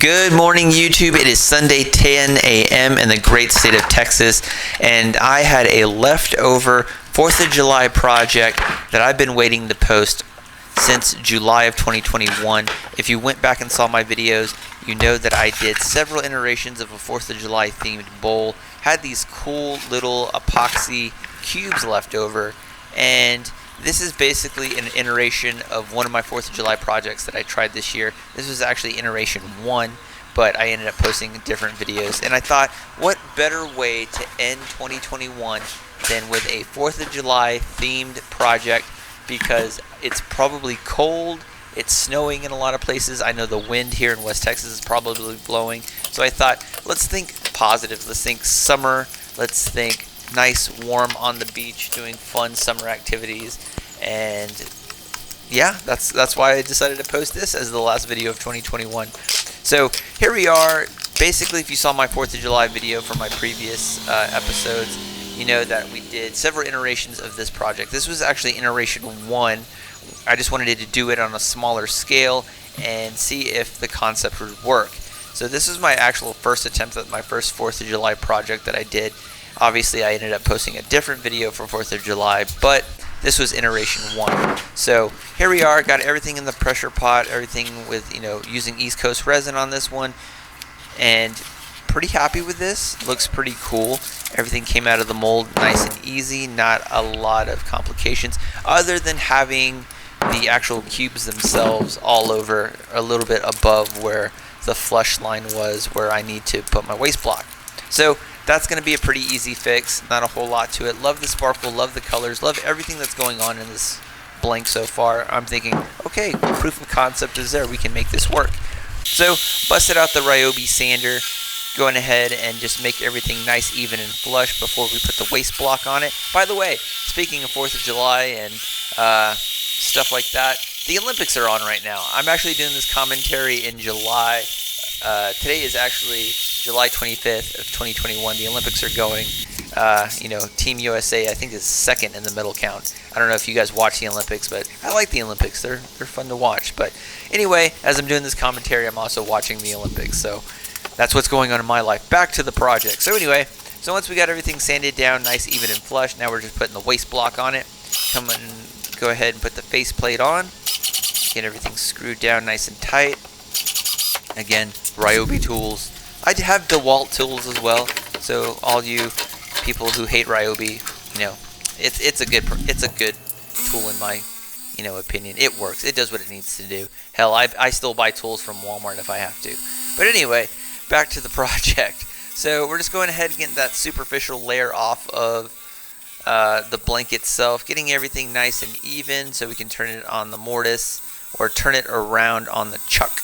Good morning, YouTube. It is Sunday, 10 a.m. in the great state of Texas, and I had a leftover 4th of July project that I've been waiting to post since July of 2021. If you went back and saw my videos, you know that I did several iterations of a 4th of July themed bowl, had these cool little epoxy cubes left over, and this is basically an iteration of one of my 4th of July projects that I tried this year. This was actually iteration 1, but I ended up posting different videos. And I thought, what better way to end 2021 than with a 4th of July themed project, because it's probably cold, it's snowing in a lot of places. I know the wind here in West Texas is probably blowing. So I thought, let's think positive, let's think summer, let's think nice, warm on the beach, doing fun summer activities, and yeah, that's why I decided to post this as the last video of 2021. So here we are. Basically, if you saw my 4th of July video from my previous episodes, you know that we did several iterations of this project. This was actually iteration 1. I just wanted to do it on a smaller scale and see if the concept would work. So this is my actual first attempt at my first 4th of July project that I did. Obviously, I ended up posting a different video for 4th of July, but this was iteration 1. So here we are, got everything in the pressure pot, everything with, using East Coast resin on this one, and pretty happy with this. Looks pretty cool. Everything came out of the mold nice and easy, not a lot of complications, other than having the actual cubes themselves all over, a little bit above where the flush line was, where I need to put my waste block. So that's going to be a pretty easy fix, not a whole lot to it. Love the sparkle, love the colors, love everything that's going on in this blank so far. I'm thinking, okay, proof of concept is there, we can make this work. So busted out the Ryobi sander, going ahead and just make everything nice, even, and flush before we put the waste block on it. By the way, speaking of 4th of July and stuff like that, the Olympics are on right now. I'm actually doing this commentary in July. Today is actually July 25th of 2021. The Olympics are going. Team USA, I think, is second in the medal count. I don't know if you guys watch the Olympics, but I like the Olympics. They're fun to watch. But anyway, as I'm doing this commentary, I'm also watching the Olympics. So that's what's going on in my life. Back to the project. So anyway, once we got everything sanded down, nice, even, and flush, now we're just putting the waste block on it. Go ahead and put the face plate on. Get everything screwed down nice and tight. Again, Ryobi tools. I have DeWalt tools as well, so all you people who hate Ryobi, it's a good tool in my opinion. It works. It does what it needs to do. Hell, I still buy tools from Walmart if I have to. But anyway, back to the project. So we're just going ahead and getting that superficial layer off of the blank itself, getting everything nice and even so we can turn it on the mortise or turn it around on the chuck.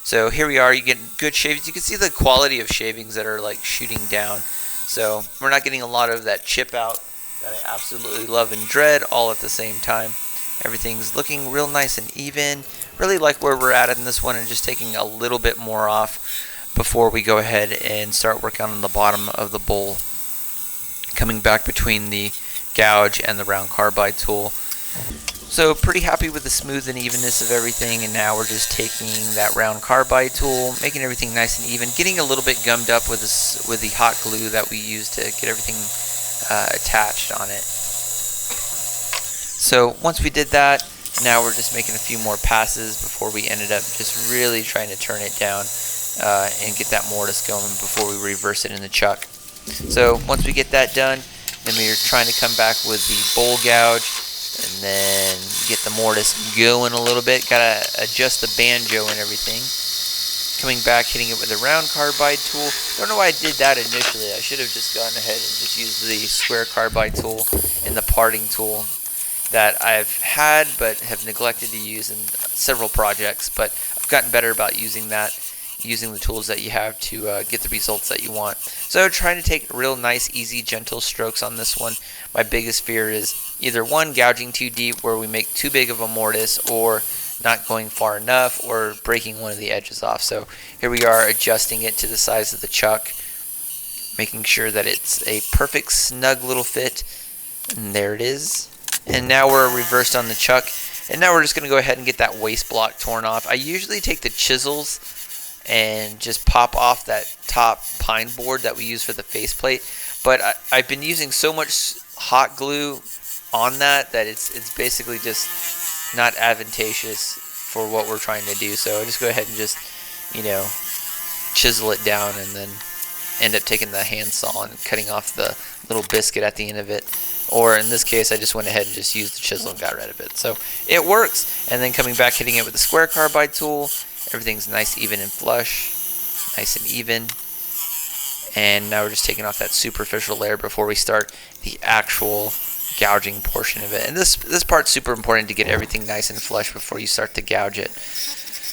So here we are, you get good shavings. You can see the quality of shavings that are like shooting down. So we're not getting a lot of that chip out that I absolutely love and dread all at the same time. Everything's looking real nice and even. Really like where we're at in this one, and just taking a little bit more off before we go ahead and start working on the bottom of the bowl. Coming back between the gouge and the round carbide tool. So pretty happy with the smooth and evenness of everything, and now we're just taking that round carbide tool, making everything nice and even, getting a little bit gummed up with the hot glue that we use to get everything attached on it. So once we did that, now we're just making a few more passes before we ended up just really trying to turn it down and get that mortise going before we reverse it in the chuck. So once we get that done, then we're trying to come back with the bowl gouge, and then get the mortise going a little bit. Gotta adjust the banjo and everything. Coming back, hitting it with a round carbide tool. Don't know why I did that initially. I should have just gone ahead and just used the square carbide tool and the parting tool that I've had but have neglected to use in several projects. But I've gotten better about using the tools that you have to get the results that you want. So trying to take real nice, easy, gentle strokes on this one. My biggest fear is either one, gouging too deep where we make too big of a mortise, or not going far enough, or breaking one of the edges off. So here we are, adjusting it to the size of the chuck, making sure that it's a perfect snug little fit, and there it is. And now we're reversed on the chuck, and now we're just going to go ahead and get that waste block torn off. I usually take the chisels and just pop off that top pine board that we use for the faceplate. But I've been using so much hot glue on that it's basically just not advantageous for what we're trying to do. So I just go ahead and just, chisel it down, and then end up taking the handsaw and cutting off the little biscuit at the end of it. Or in this case, I just went ahead and just used the chisel and got rid of it. So it works. And then coming back, hitting it with the square carbide tool. Everything's nice, even, and flush. Nice and even. And now we're just taking off that superficial layer before we start the actual gouging portion of it. And this part's super important to get everything nice and flush before you start to gouge it.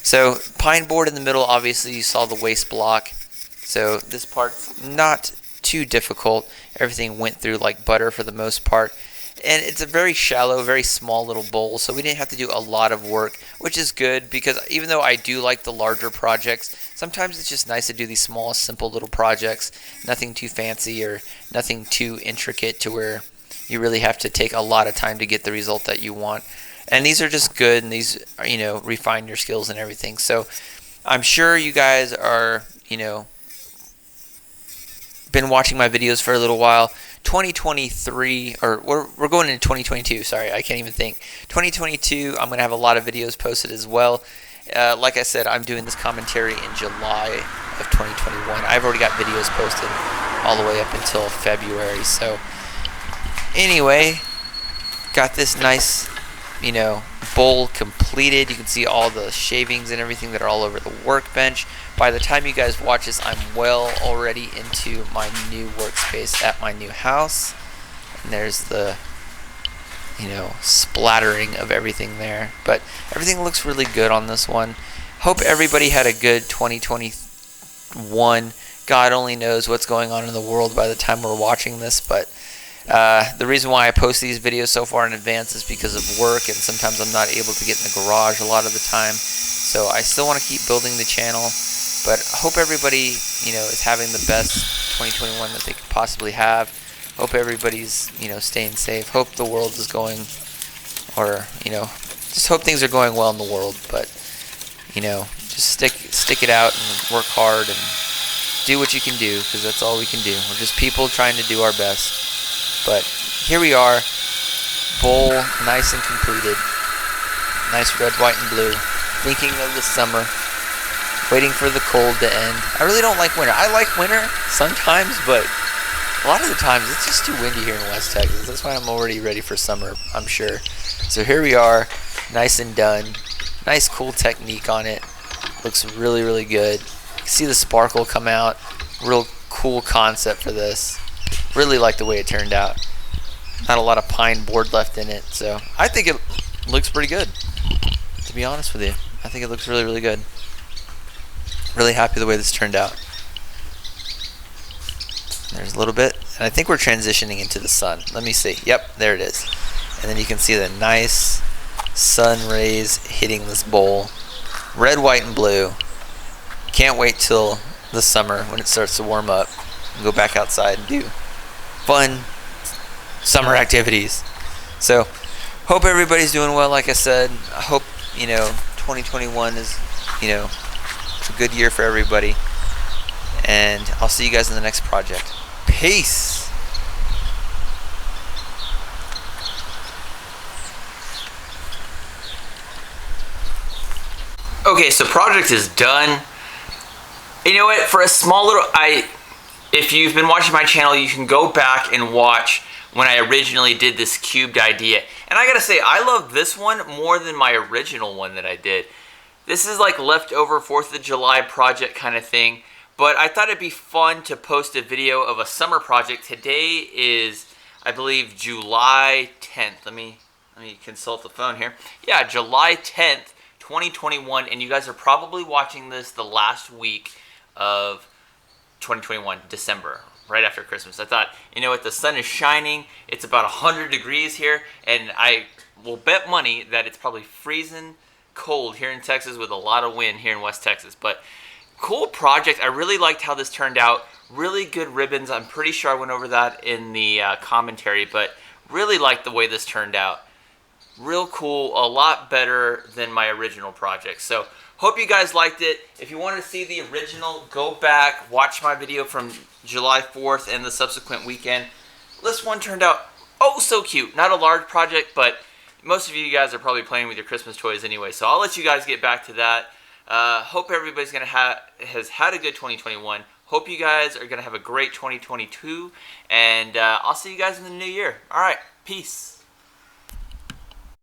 So pine board in the middle, obviously you saw the waste block. So this part's not too difficult. Everything went through like butter for the most part. And it's a very shallow, very small little bowl, so we didn't have to do a lot of work, which is good because even though I do like the larger projects, sometimes it's just nice to do these small, simple little projects. Nothing too fancy or nothing too intricate to where you really have to take a lot of time to get the result that you want. And these are just good, and these are, refine your skills and everything. So I'm sure you guys are, been watching my videos for a little while. 2023, or we're going into 2022. Sorry, I can't even think. 2022, I'm going to have a lot of videos posted as well. Like I said, I'm doing this commentary in July of 2021. I've already got videos posted all the way up until February. So anyway, got this nice bowl completed. You can see all the shavings and everything that are all over the workbench. By the time you guys watch this, I'm well already into my new workspace at my new house. And there's the splattering of everything there. But everything looks really good on this one. Hope everybody had a good 2021. God only knows what's going on in the world by the time we're watching this, but the reason why I post these videos so far in advance is because of work, and sometimes I'm not able to get in the garage a lot of the time. So I still want to keep building the channel, but hope everybody, is having the best 2021 that they could possibly have. Hope everybody's, staying safe. Hope the world is going, or, just hope things are going well in the world. But, just stick it out and work hard and do what you can do, because that's all we can do. We're just people trying to do our best. But here we are, bowl nice and completed, nice red, white, and blue, thinking of the summer, waiting for the cold to end. I really don't like winter. I like winter sometimes, but a lot of the times it's just too windy here in West Texas. That's why I'm already ready for summer, I'm sure. So here we are, nice and done. Nice cool technique on it. Looks really, really good. You can see the sparkle come out. Real cool concept for this. Really like the way it turned out. Not a lot of pine board left in it, so I think it looks pretty good, to be honest with you. I think it looks really, really good. Really happy the way this turned out. There's a little bit, and I think we're transitioning into the sun. Let me see. Yep, there it is. And then you can see the nice sun rays hitting this bowl. Red, white, and blue. Can't wait till the summer when it starts to warm up and go back outside and do fun summer activities. So hope everybody's doing well. Like I said, I hope 2021 is it's a good year for everybody, and I'll see you guys in the next project. Peace. Okay, so project is done. You know what, for a small little, if you've been watching my channel, you can go back and watch when I originally did this cubed idea. And I gotta say, I love this one more than my original one that I did. This is like leftover 4th of July project kind of thing. But I thought it'd be fun to post a video of a summer project. Today is, I believe, July 10th. Let me consult the phone here. Yeah, July 10th, 2021. And you guys are probably watching this the last week of 2021, December, right after Christmas. I thought, you know what, the sun is shining, it's about 100 degrees here, and I will bet money that it's probably freezing cold here in Texas with a lot of wind here in West Texas. But cool project. I really liked how this turned out. Really good ribbons. I'm pretty sure I went over that in the commentary, but really liked the way this turned out. Real cool, a lot better than my original project. So Hope you guys liked it. If you want to see the original, go back, watch my video from July 4th and the subsequent weekend. This one turned out oh so cute. Not a large project, but most of you guys are probably playing with your Christmas toys anyway, so I'll let you guys get back to that. Hope everybody's has had a good 2021. Hope you guys are going to have a great 2022, and I'll see you guys in the new year. All right, peace.